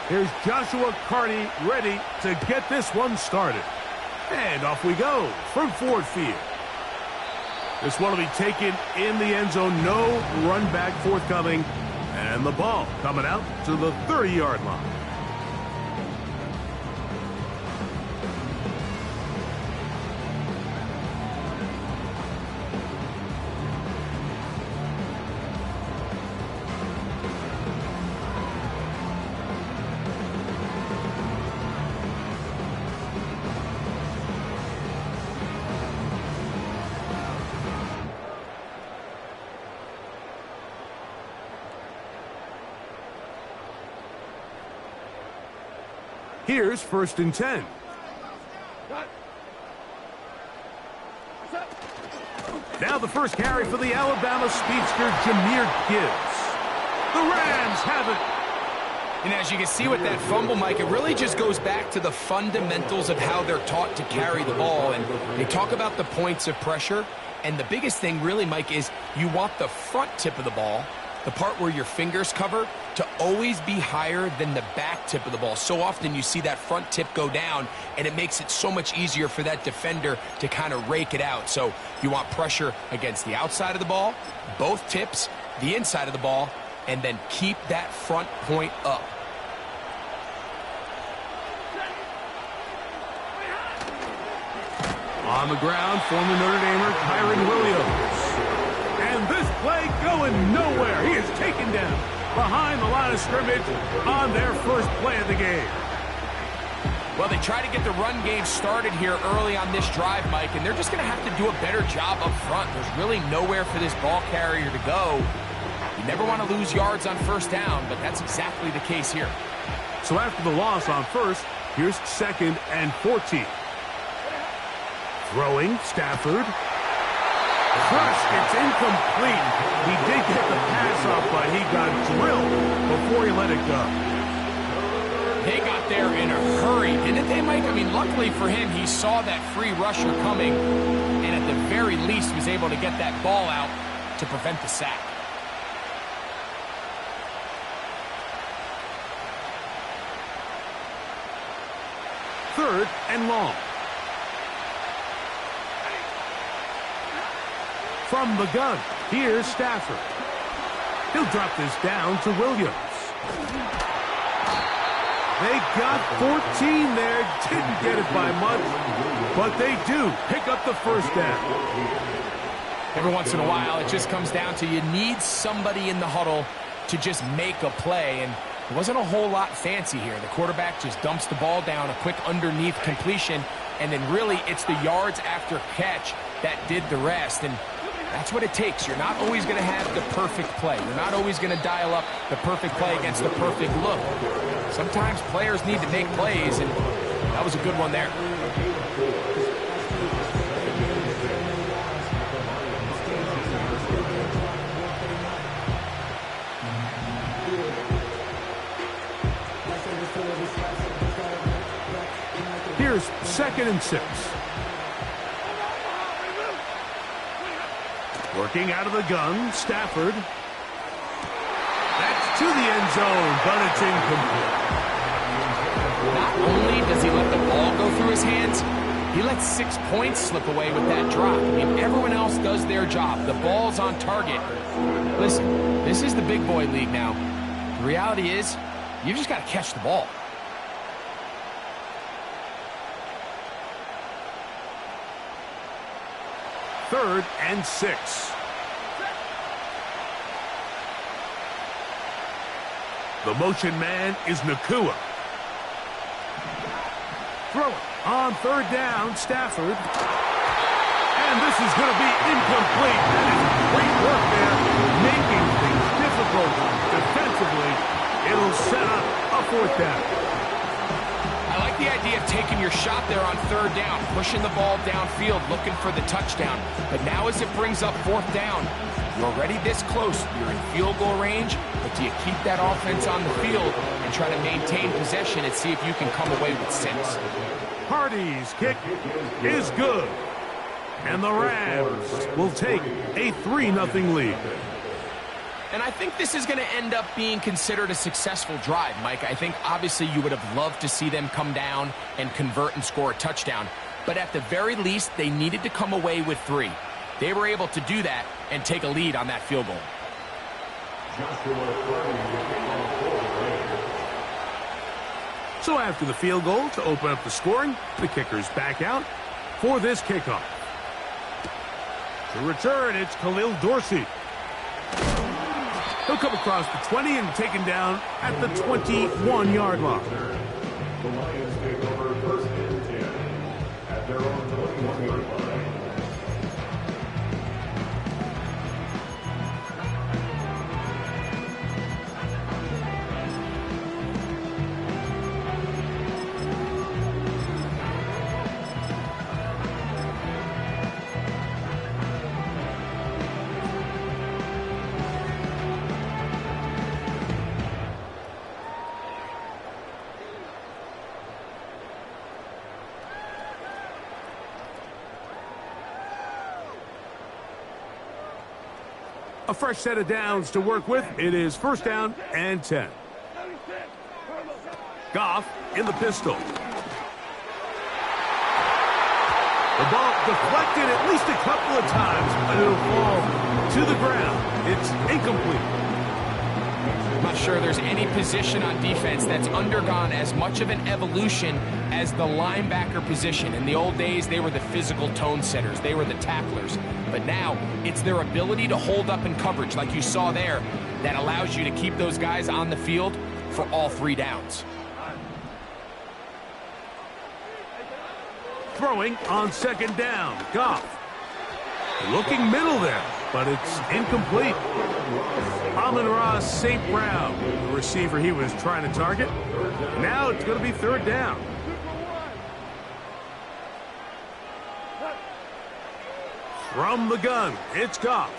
Here's Joshua Carty ready to get this one started. And off we go from Ford Field. This one will be taken in the end zone. No run back forthcoming. And the ball coming out to the 30-yard line. Here's 1st and 10. Now the first carry for the Alabama speedster, Jahmyr Gibbs. The Rams have it. And as you can see with that fumble, Mike, it really just goes back to the fundamentals of how they're taught to carry the ball. And they talk about the points of pressure. And the biggest thing really, Mike, is you want the front tip of the ball, the part where your fingers cover, to always be higher than the back tip of the ball. So often you see that front tip go down, and it makes it so much easier for that defender to kind of rake it out. So you want pressure against the outside of the ball, both tips, the inside of the ball, and then keep that front point up. On the ground, former Notre Damer Kyren Williams. And this play going nowhere. He is taken down behind the line of scrimmage on their first play of the game. Well, they try to get the run game started here early on this drive, Mike, and they're just going to have to do a better job up front. There's really nowhere for this ball carrier to go. You never want to lose yards on 1st down, but that's exactly the case here. So after the loss on 1st, here's 2nd and 14. Throwing, Stafford. Crushed, it's incomplete. He did get the pass off, but he got drilled before he let it go. They got there in a hurry, didn't they, Mike? I mean, luckily for him, he saw that free rusher coming, and at the very least was able to get that ball out to prevent the sack. Third and long. From the gun, here's Stafford. He'll drop this down to Williams. They got 14 there, didn't get it by much, but they do pick up the 1st down. Every once in a while, it just comes down to you need somebody in the huddle to just make a play, and it wasn't a whole lot fancy here. The quarterback just dumps the ball down, a quick underneath completion, and then really it's the yards after catch that did the rest, and that's what it takes. You're not always going to have the perfect play. You're not always going to dial up the perfect play against the perfect look. Sometimes players need to make plays, and that was a good one there. Here's 2nd and 6. Working out of the gun, Stafford. That's to the end zone, but it's incomplete. Not only does he let the ball go through his hands, he lets 6 points slip away with that drop. I mean, everyone else does their job. The ball's on target. Listen, this is the big boy league now. The reality is, you've just got to catch the ball. Third and 6. The motion man is Nacua. Throw it on 3rd down, Stafford. And this is going to be incomplete. That is great work there, making things difficult defensively. It'll set up a 4th down. I like the idea of taking your shot there on 3rd down, pushing the ball downfield, looking for the touchdown. But now as it brings up 4th down, you're already this close. You're in field goal range, but do you keep that offense on the field and try to maintain possession and see if you can come away with 6? Hardy's kick is good. And the Rams will take a 3-0 lead. And I think this is going to end up being considered a successful drive, Mike. I think obviously you would have loved to see them come down and convert and score a touchdown. But at the very least, they needed to come away with 3. They were able to do that and take a lead on that field goal. So after the field goal to open up the scoring, the kicker's back out for this kickoff. To return, it's Khalil Dorsey. He'll come across the 20 and taken down at the 21-yard line. The Lions take over first and 10 at their own 21-yard line. A fresh set of downs to work with. It is first down and 10. Goff in the pistol. The ball deflected at least a couple of times, but it'll fall to the ground. It's incomplete. I'm not sure there's any position on defense that's undergone as much of an evolution as the linebacker position. In the old days, they were the physical tone setters. They were the tacklers. But now, it's their ability to hold up in coverage, like you saw there, that allows you to keep those guys on the field for all 3 downs. Throwing on second down. Goff. Looking middle there, but it's incomplete. Amon-Ra St. Brown, the receiver he was trying to target. Now it's going to be third down. From the gun, it's Goff.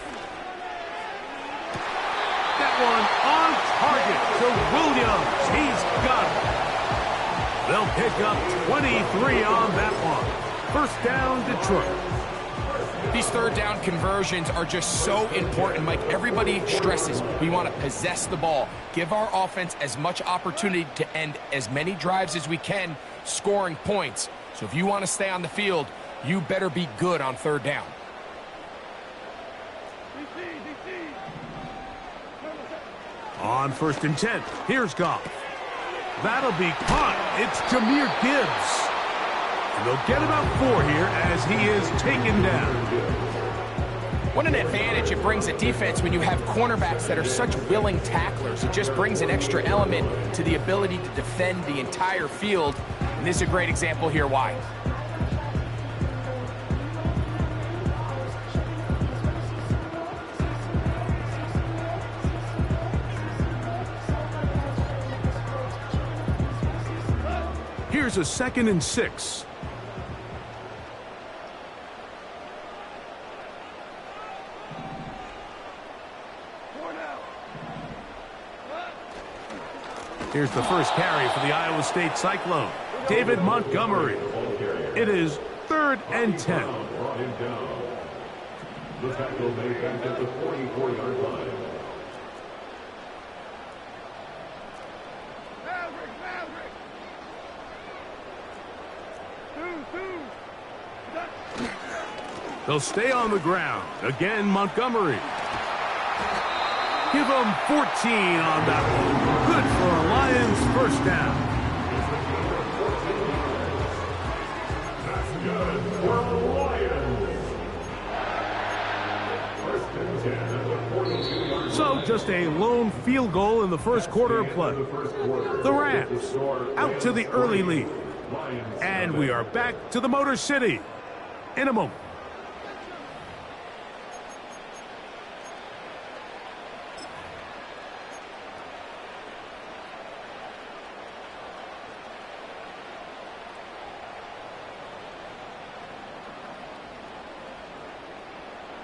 That one on target to Williams. He's got it. They'll pick up 23 on that one. First down, Detroit. These third down conversions are just so important, Mike. Everybody stresses we want to possess the ball, give our offense as much opportunity to end as many drives as we can, scoring points. So if you want to stay on the field, you better be good on third down. On first and 10, here's Goff. That'll be caught. It's Jahmyr Gibbs. And they'll get about 4 here as he is taken down. What an advantage it brings a defense when you have cornerbacks that are such willing tacklers. It just brings an extra element to the ability to defend the entire field. And this is a great example here why. Here's a 2nd and 6. Here's the first carry for the Iowa State Cyclone, David Montgomery. It is 3rd and 10. The tackle made back at the 44-yard line. They'll stay on the ground. Again, Montgomery. Give them 14 on that one. Good for a Lions first down. So just a lone field goal in the first quarter of play. The Rams out to the early lead. And we are back to the Motor City in a moment.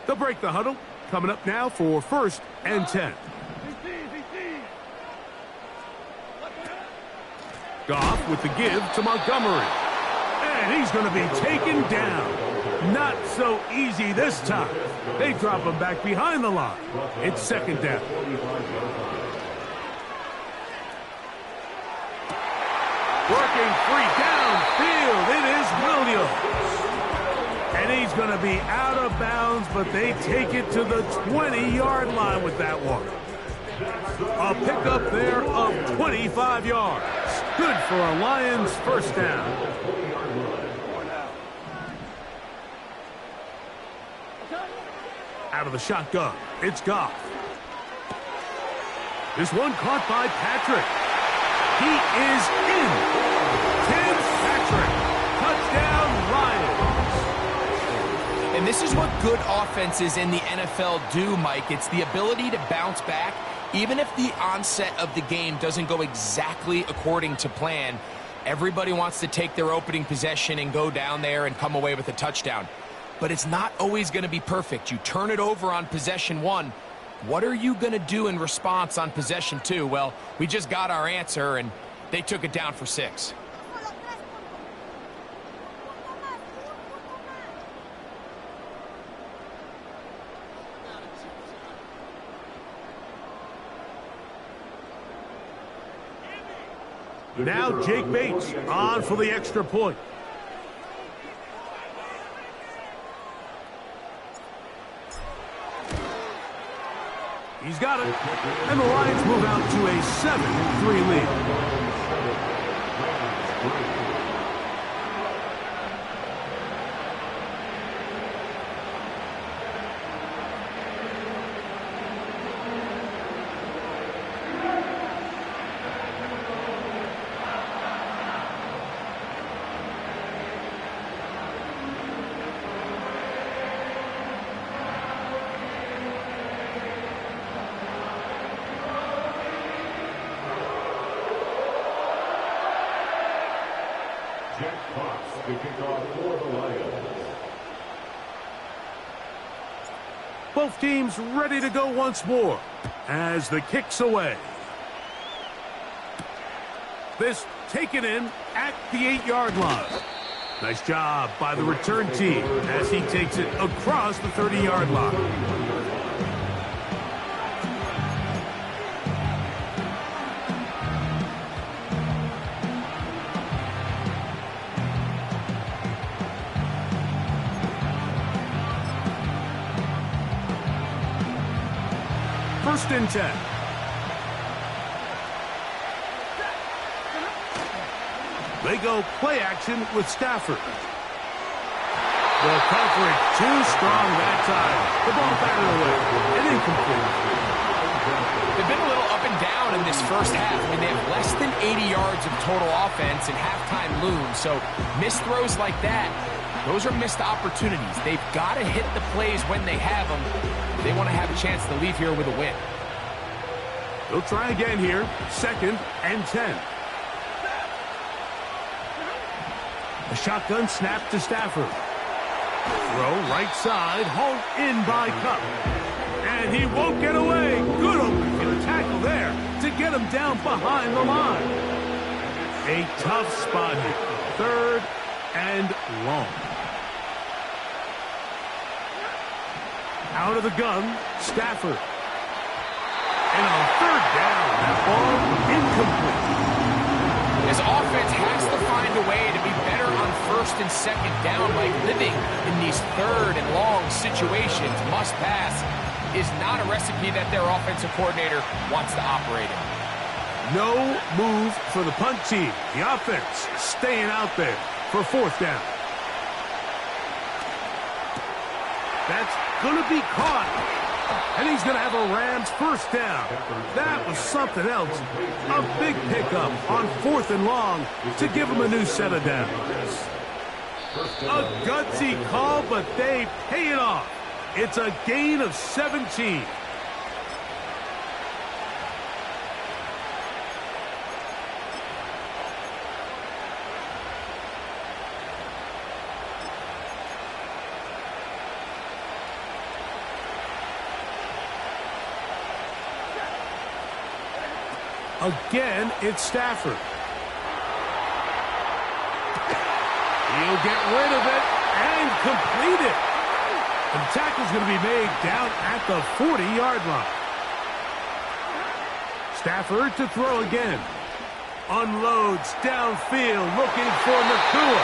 They'll break the huddle. Coming up now for 1st and 10. Goff with the give to Montgomery. And he's going to be taken down. Not so easy this time. They drop him back behind the line. It's second down. Working free downfield. It is Williams. And he's going to be out of bounds, but they take it to the 20-yard line with that one. A pickup there of 25 yards. Good for a Lions first down. Out of the shotgun, it's Goff. This one caught by Patrick. He is in. Tim Patrick. Touchdown, Lions. And this is what good offenses in the NFL do, Mike. It's the ability to bounce back. Even if the onset of the game doesn't go exactly according to plan, everybody wants to take their opening possession and go down there and come away with a touchdown. But it's not always going to be perfect. You turn it over on possession 1. What are you going to do in response on possession 2? Well, we just got our answer, and they took it down for 6. Now Jake Bates on for the extra point. He's got it. And the Lions move out to a 7-3 lead. Jack Fox to kick off for the Lions. Both teams ready to go once more as the kick's away. This taken in at the 8-yard line. Nice job by the return team as he takes it across the 30-yard line. First and 10. They go play action with Stafford. The coverage too strong that time. The ball batted away and incomplete. They've been a little up and down in this first half. I mean, they have less than 80 yards of total offense and halftime looms. So missed throws like that, those are missed opportunities. They've got to hit the plays when they have them. They want to have a chance to leave here with a win. They'll try again here. Second and 10. A shotgun snap to Stafford. Throw right side, hauled in by Kupp. And he won't get away. Good open for the tackle there to get him down behind the line. A tough spot here. Third and long. Out of the gun, Stafford. And on third down, that ball incomplete. His offense has to find a way to be better on first and second down, like living in these third and long situations. Must pass is not a recipe that their offensive coordinator wants to operate in. No move for the punt team. The offense staying out there for fourth down. That's going to be caught. And he's going to have a Rams first down. That was something else. A big pickup on fourth and long to give him a new set of downs. A gutsy call, but they pay it off. It's a gain of 17. Again, it's Stafford. He'll get rid of it, and completed. The tackle's going to be made down at the 40-yard line. Stafford to throw again. Unloads downfield, looking for Nacua.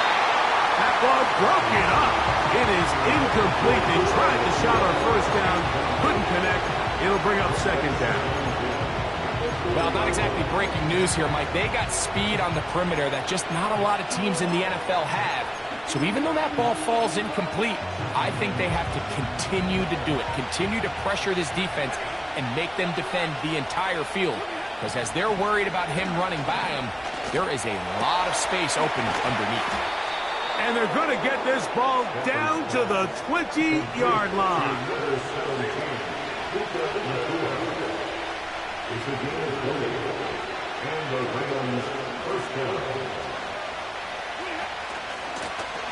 That ball broken up. It is incomplete. They tried the shot on first down, couldn't connect. It'll bring up second down. Well, not exactly breaking news here, Mike. They got speed on the perimeter that just not a lot of teams in the NFL have. So even though that ball falls incomplete, I think they have to continue to do it, continue to pressure this defense and make them defend the entire field. Because as they're worried about him running by them, there is a lot of space open underneath. And they're going to get this ball down to the 20-yard line.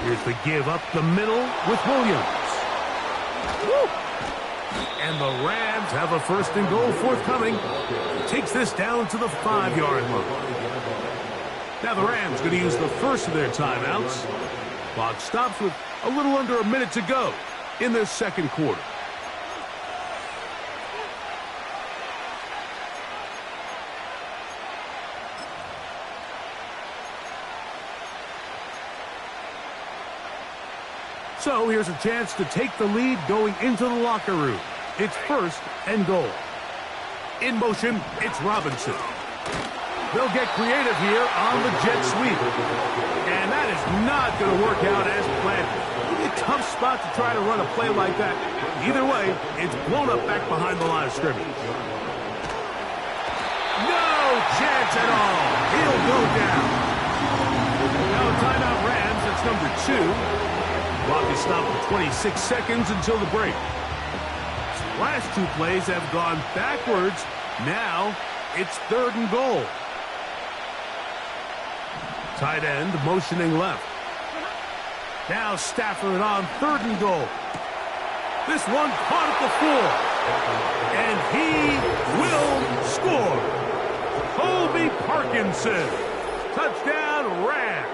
Here's the give up the middle with Williams. Woo! And the Rams have a first and goal forthcoming. Takes this down to the 5-yard line. Now the Rams going to use the first of their timeouts. Clock stops with a little under a minute to go in this second quarter. So here's a chance to take the lead going into the locker room. It's first and goal. In motion, it's Robinson. They'll get creative here on the jet sweep. And that is not going to work out as planned. A tough spot to try to run a play like that. Either way, it's blown up back behind the line of scrimmage. No chance at all. He'll go down. Now timeout Rams. It's number 2. Clock is stopped for 26 seconds until the break. The last two plays have gone backwards. Now it's third and goal. Tight end motioning left. Now Stafford on third and goal. This one caught at the 4. And he will score. Colby Parkinson. Touchdown Rams.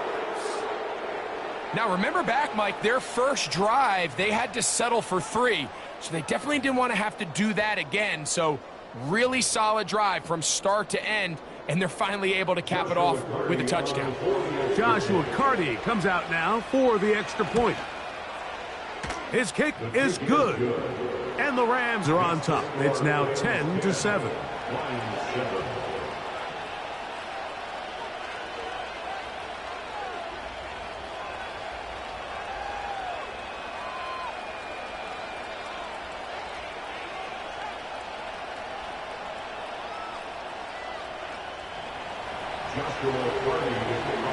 Now, remember back, Mike, their first drive, they had to settle for 3. So they definitely didn't want to have to do that again. So really solid drive from start to end, and they're finally able to cap it off with a touchdown. Joshua Carty comes out now for the extra point. His kick is good. And the Rams are on top. It's now 10-7.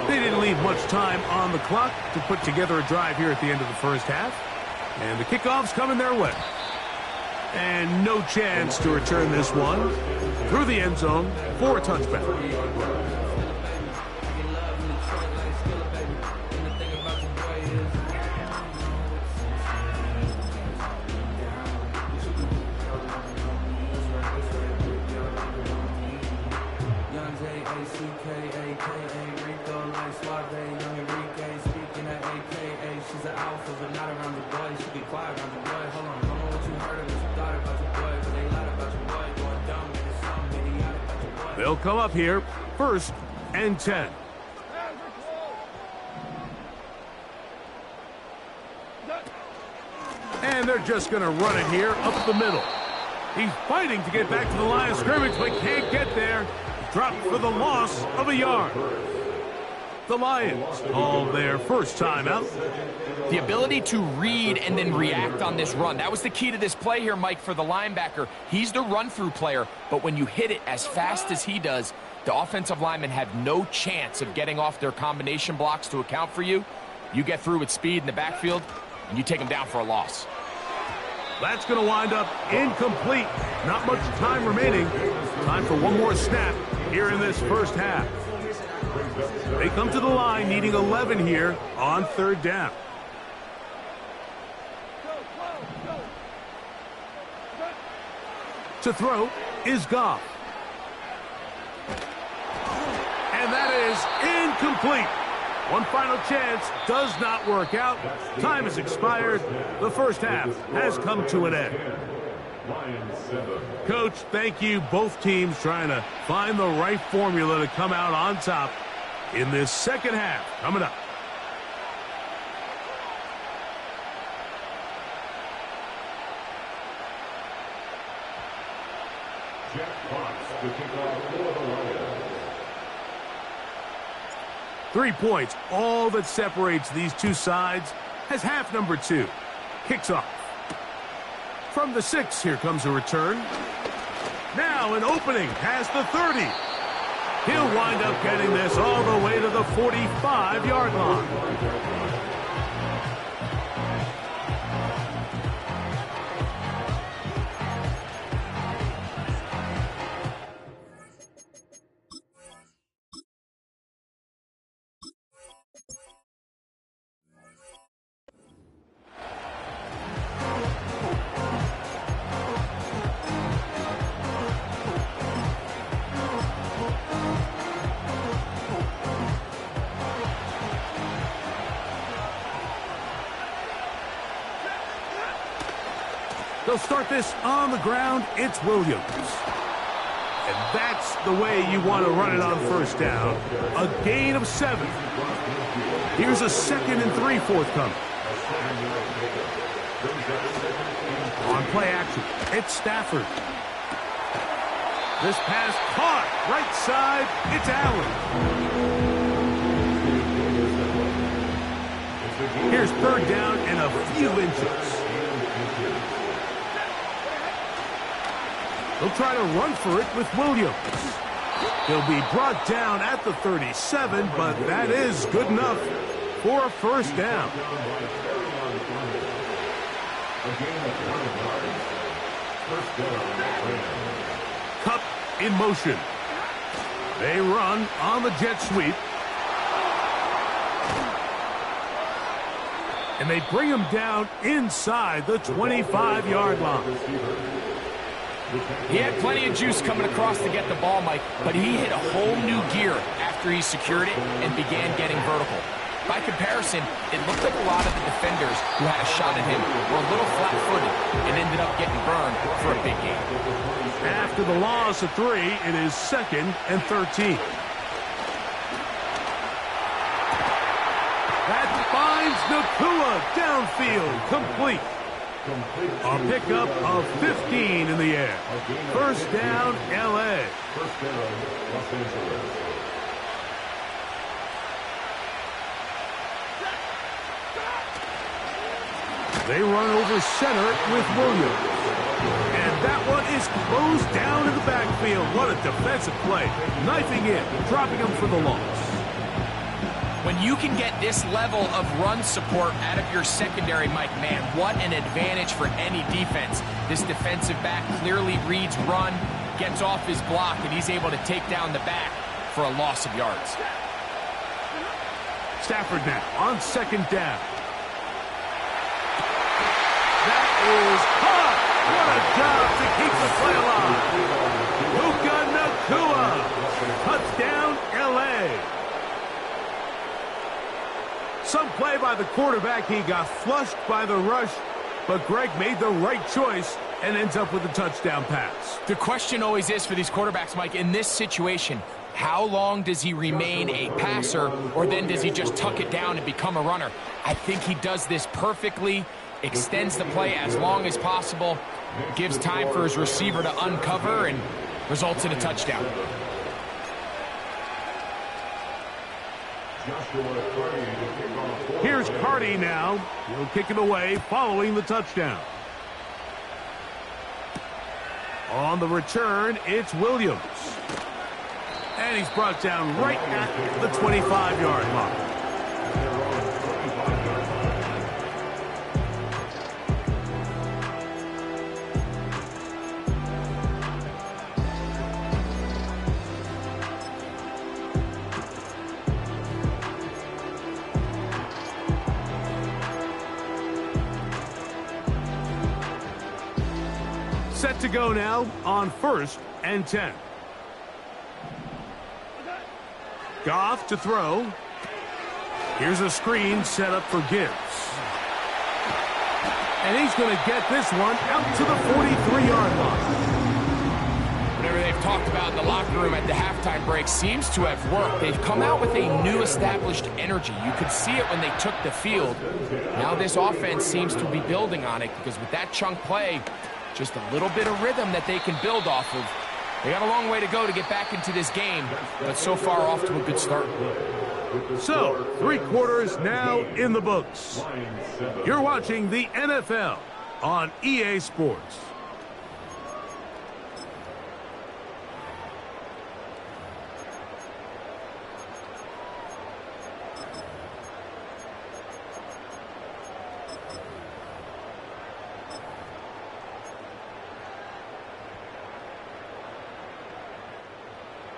They didn't leave much time on the clock to put together a drive here at the end of the first half. And the kickoff's coming their way. And no chance to return this one through the end zone for a touchback. They'll come up here, first and 10. And they're just going to run it here up the middle. He's fighting to get back to the line of scrimmage, but can't get there. Dropped for the loss of a yard. The Lions call their first timeout. The ability to read and then react on this run. That was the key to this play here, Mike, for the linebacker. He's the run-through player, but when you hit it as fast as he does, the offensive linemen have no chance of getting off their combination blocks to account for you. You get through with speed in the backfield, and you take them down for a loss. That's going to wind up incomplete. Not much time remaining. Time for one more snap here in this first half. They come to the line needing 11 here on third down. To throw is Goff. And that is incomplete. One final chance does not work out. Time has expired. The first half has come to an end. Coach, thank you. Both teams trying to find the right formula to come out on top in this second half. Coming up. Jack Fox to kick off for the Lions. 3 points, all that separates these two sides, has half number 2. Kicks off. From the 6, here comes a return. Now an opening past the 30. He'll wind up getting this all the way to the 45-yard line. They'll start this on the ground. It's Williams. And that's the way you want to run it on first down. A gain of 7. Here's a 2nd and 3 forthcoming. On play action, it's Stafford. This pass caught. Right side, it's Allen. Here's 3rd down and a few inches. They'll try to run for it with Williams. He'll be brought down at the 37, but that is good enough for a first down. Kupp in motion. They run on the jet sweep. And they bring him down inside the 25-yard line. He had plenty of juice coming across to get the ball, Mike, but he hit a whole new gear after he secured it and began getting vertical. By comparison, it looked like a lot of the defenders who had a shot at him were a little flat-footed and ended up getting burned for a big gain. After the loss of 3, it is 2nd and 13. That finds Nacua downfield, complete. A pickup of 15 in the air. First down, L.A. First down, Los Angeles. They run over center with Williams. And that one is closed down in the backfield. What a defensive play. Knifing in, dropping him for the loss. When you can get this level of run support out of your secondary, Mike, man, what an advantage for any defense. This defensive back clearly reads run, gets off his block, and he's able to take down the back for a loss of yards. Stafford now on 2nd down. That is caught. What a job to keep the play alive. Puka Nacua. Touchdown, L.A. Some play by the quarterback. He got flushed by the rush, but Greg made the right choice and ends up with a touchdown pass. The question always is for these quarterbacks, Mike, in this situation, how long does he remain a passer, or then does he just tuck it down and become a runner? I think he does this perfectly, extends the play as long as possible, gives time for his receiver to uncover, and results in a touchdown. Here's Carty now. He'll kick it away following the touchdown. On the return, it's Williams. And he's brought down right at the 25-yard line. Set to go now on 1st and 10. Goff to throw. Here's a screen set up for Gibbs. And he's going to get this one out to the 43-yard line. Whatever they've talked about in the locker room at the halftime break seems to have worked. They've come out with a new established energy. You could see it when they took the field. Now this offense seems to be building on it because with that chunk play, just a little bit of rhythm that they can build off of. They got a long way to go to get back into this game, but so far off to a good start. So, 3 quarters now in the books. You're watching the NFL on EA Sports.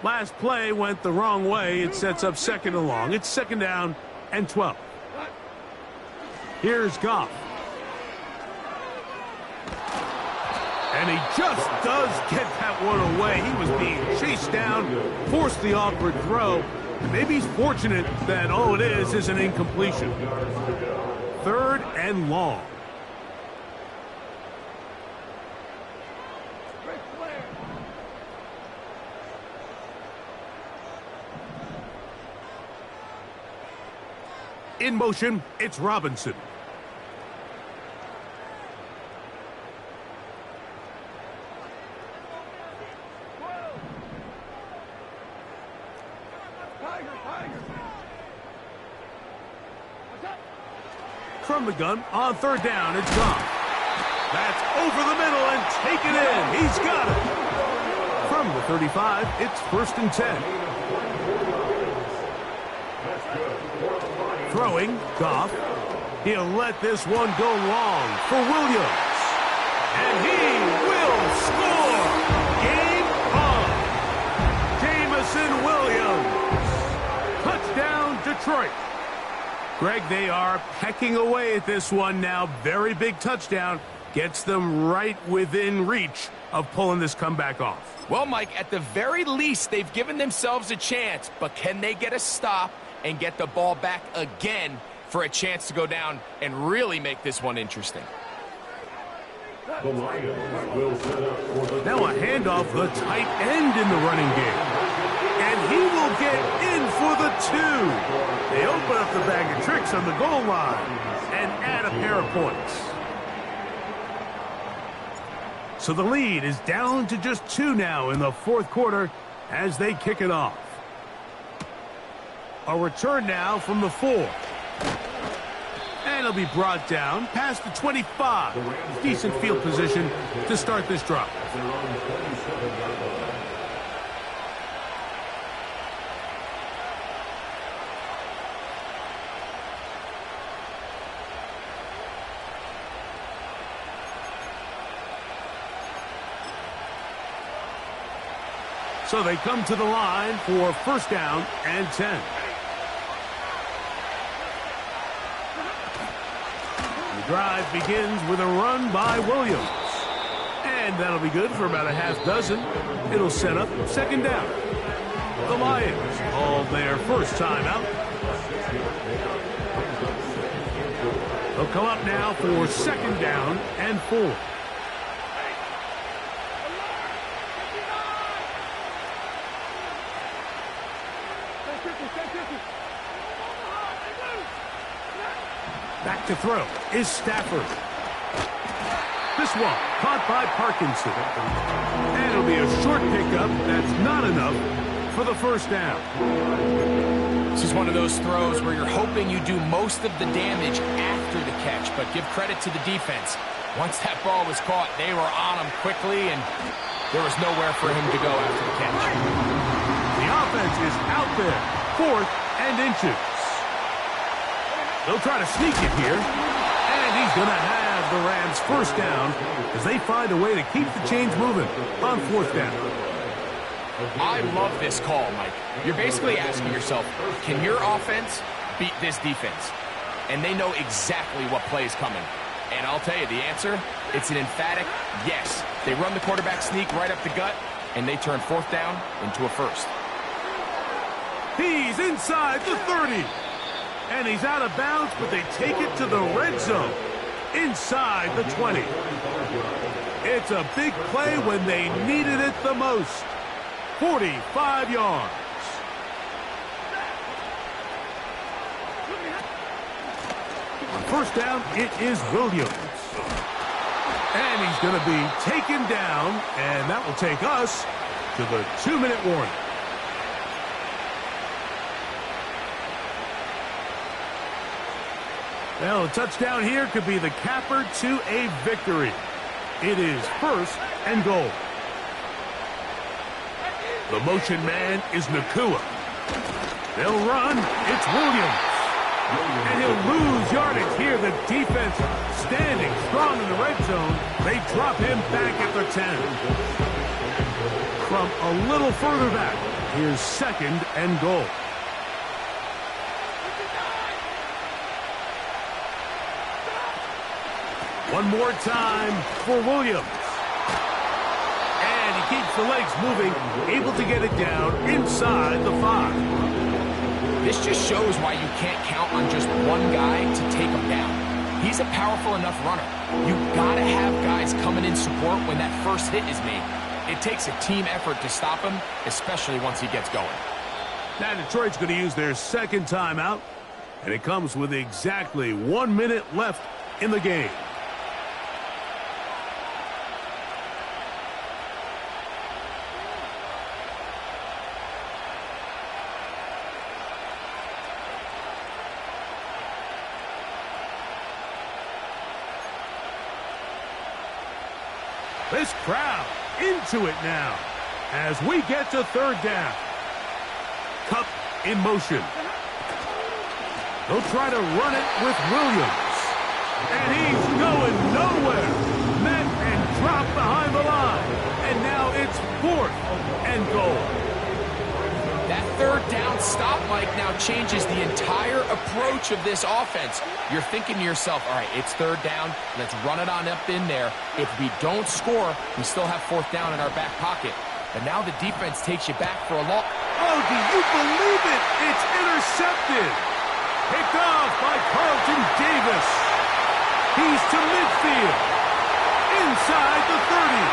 Last play went the wrong way. It sets up 2nd and long. It's 2nd down and 12. Here's Goff. And he just does get that one away. He was being chased down, forced the awkward throw. Maybe he's fortunate that all it is an incompletion. 3rd and long. In motion, it's Robinson. From the gun, on 3rd down, it's Goff. That's over the middle and taken in. He's got it. From the 35, it's 1st and 10. Throwing, Goff. He'll let this one go long for Williams. And he will score! Game on! Jameson Williams. Touchdown, Detroit. Greg, they are pecking away at this one now. Very big touchdown. Gets them right within reach of pulling this comeback off. Well, Mike, at the very least, they've given themselves a chance. But can they get a stop and get the ball back again for a chance to go down and really make this one interesting? The Lions will set up for the... Now a handoff, the tight end in the running game. And he will get in for the 2. They open up the bag of tricks on the goal line and add a pair of points. So the lead is down to just 2 now in the 4th quarter as they kick it off. A return now from the 4. And it'll be brought down past the 25. Decent field position to start this drive. So they come to the line for 1st down and 10. The drive begins with a run by Williams. And that'll be good for about a half dozen. It'll set up 2nd down. The Lions called their first time out. They'll come up now for 2nd down and 4. Back to throw is Stafford. This one caught by Parkinson. And it'll be a short pickup. That's not enough for the 1st down. This is one of those throws where you're hoping you do most of the damage after the catch, but give credit to the defense. Once that ball was caught, they were on him quickly, and there was nowhere for him to go after the catch. The offense is out there, 4th and inches. They'll try to sneak it here, and he's going to have the Rams 1st down as they find a way to keep the chains moving on 4th down. I love this call, Mike. You're basically asking yourself, can your offense beat this defense? And they know exactly what play is coming. And I'll tell you the answer, it's an emphatic yes. They run the quarterback sneak right up the gut, and they turn 4th down into a 1st. He's inside the 30. And he's out of bounds, but they take it to the red zone, inside the 20. It's a big play when they needed it the most. 45 yards. On first down, it is Williams. And he's going to be taken down, and that will take us to the 2-minute warning. Well, a touchdown here could be the capper to a victory. It is first and goal. The motion man is Nacua. They'll run. It's Williams. And he'll lose yardage here. The defense standing strong in the red zone. They drop him back at the 10. From a little further back, here's second and goal. One more time for Williams. And he keeps the legs moving, able to get it down inside the 5. This just shows why you can't count on just one guy to take him down. He's a powerful enough runner. You've got to have guys coming in support when that first hit is made. It takes a team effort to stop him, especially once he gets going. Now Detroit's going to use their second timeout, and it comes with exactly 1 minute left in the game. This crowd into it now as we get to third down. Kupp in motion. They'll try to run it with Williams. And he's going nowhere. Met and dropped behind the line. And now it's fourth and goal. That third down stop, Mike, now changes the entire approach of this offense. You're thinking to yourself, all right, it's third down. Let's run it on up in there. If we don't score, we still have fourth down in our back pocket. But now the defense takes you back for a long... Oh, do you believe it? It's intercepted. Picked off by Carlton Davis. He's to midfield. Inside the 30.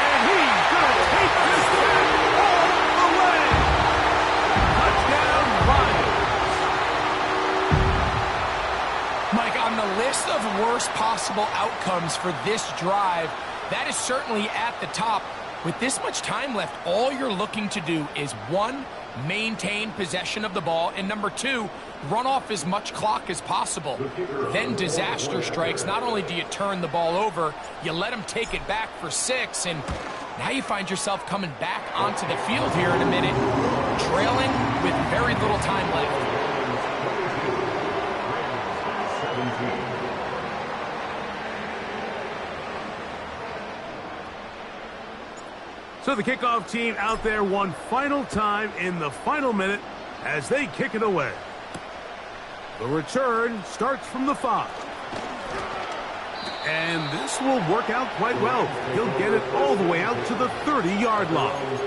And he's going to take this back all the way. Touchdown, Lions. Mike, on the list of worst possible outcomes for this drive, that is certainly at the top. With this much time left, all you're looking to do is, 1, maintain possession of the ball, and number 2, run off as much clock as possible. Then disaster strikes. Not only do you turn the ball over, you let them take it back for 6, and now you find yourself coming back onto the field here in a minute, trailing with very little time left. So the kickoff team out there one final time in the final minute as they kick it away. The return starts from the 5. And this will work out quite well. He'll get it all the way out to the 30-yard line.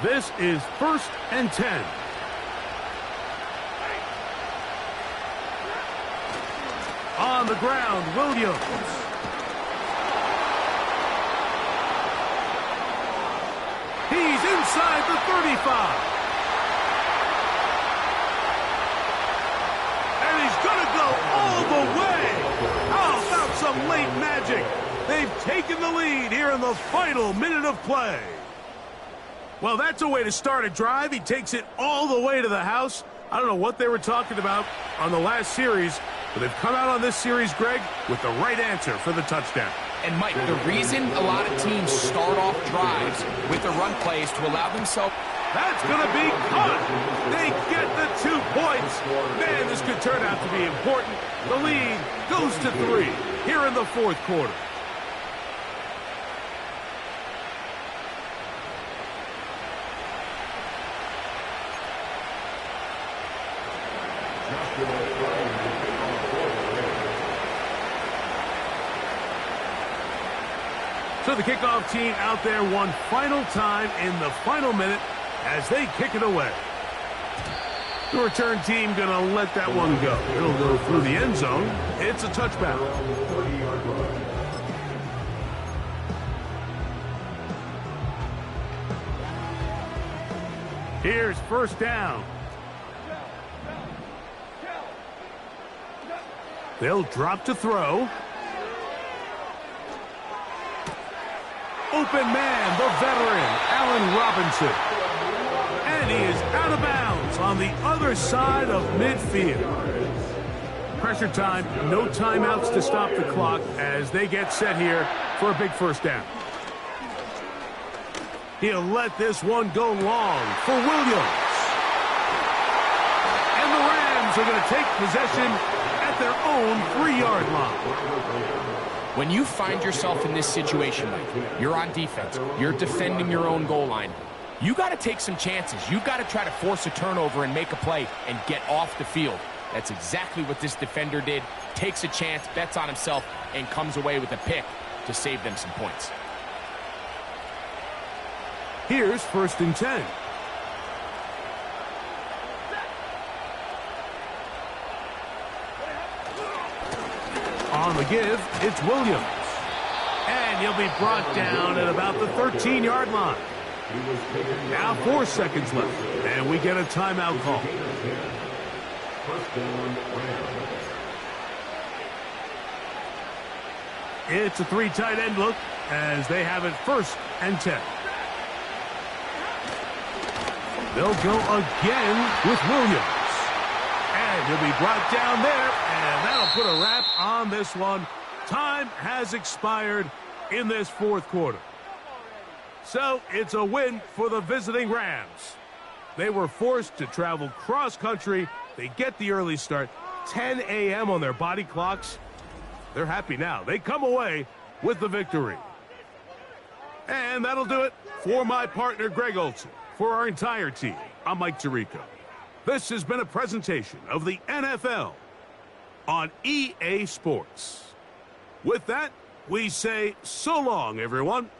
This is first and 10. On the ground, Williams. He's inside the 35. And he's going to go all the way. How about some late magic? They've taken the lead here in the final minute of play. Well, that's a way to start a drive. He takes it all the way to the house. I don't know what they were talking about on the last series, but they've come out on this series, Greg, with the right answer for the touchdown. And, Mike, the reason a lot of teams start off drives with the run plays to allow themselves... That's going to be caught. They get the 2 points. Man, this could turn out to be important. The lead goes to 3 here in the fourth quarter. So the kickoff team out there one final time in the final minute as they kick it away. The return team going to let that one go. It'll go through the end zone. It's a touchback. Here's first down. They'll drop to throw. Open man, the veteran, Allen Robinson. And he is out of bounds on the other side of midfield. Pressure time, no timeouts to stop the clock as they get set here for a big first down. He'll let this one go long for Williams. And the Rams are going to take possession at their own 3-yard line. When you find yourself in this situation, Mike, you're on defense, you're defending your own goal line, you got to take some chances. You got to try to force a turnover and make a play and get off the field. That's exactly what this defender did. Takes a chance, bets on himself, and comes away with a pick to save them some points. Here's first and 10. On the give, it's Williams. And he'll be brought down at about the 13-yard line. Now 4 seconds left, and we get a timeout call. It's a 3 tight end look as they have it first and 10. They'll go again with Williams. And he'll be brought down there, and that'll put a wrap on this one. Time has expired in this fourth quarter. So it's a win for the visiting Rams. They were forced to travel cross-country. They get the early start, 10 a.m. on their body clocks. They're happy now. They come away with the victory. And that'll do it for my partner, Greg Olson. For our entire team, I'm Mike Tirico. This has been a presentation of the NFL on EA Sports. With that, we say so long, everyone.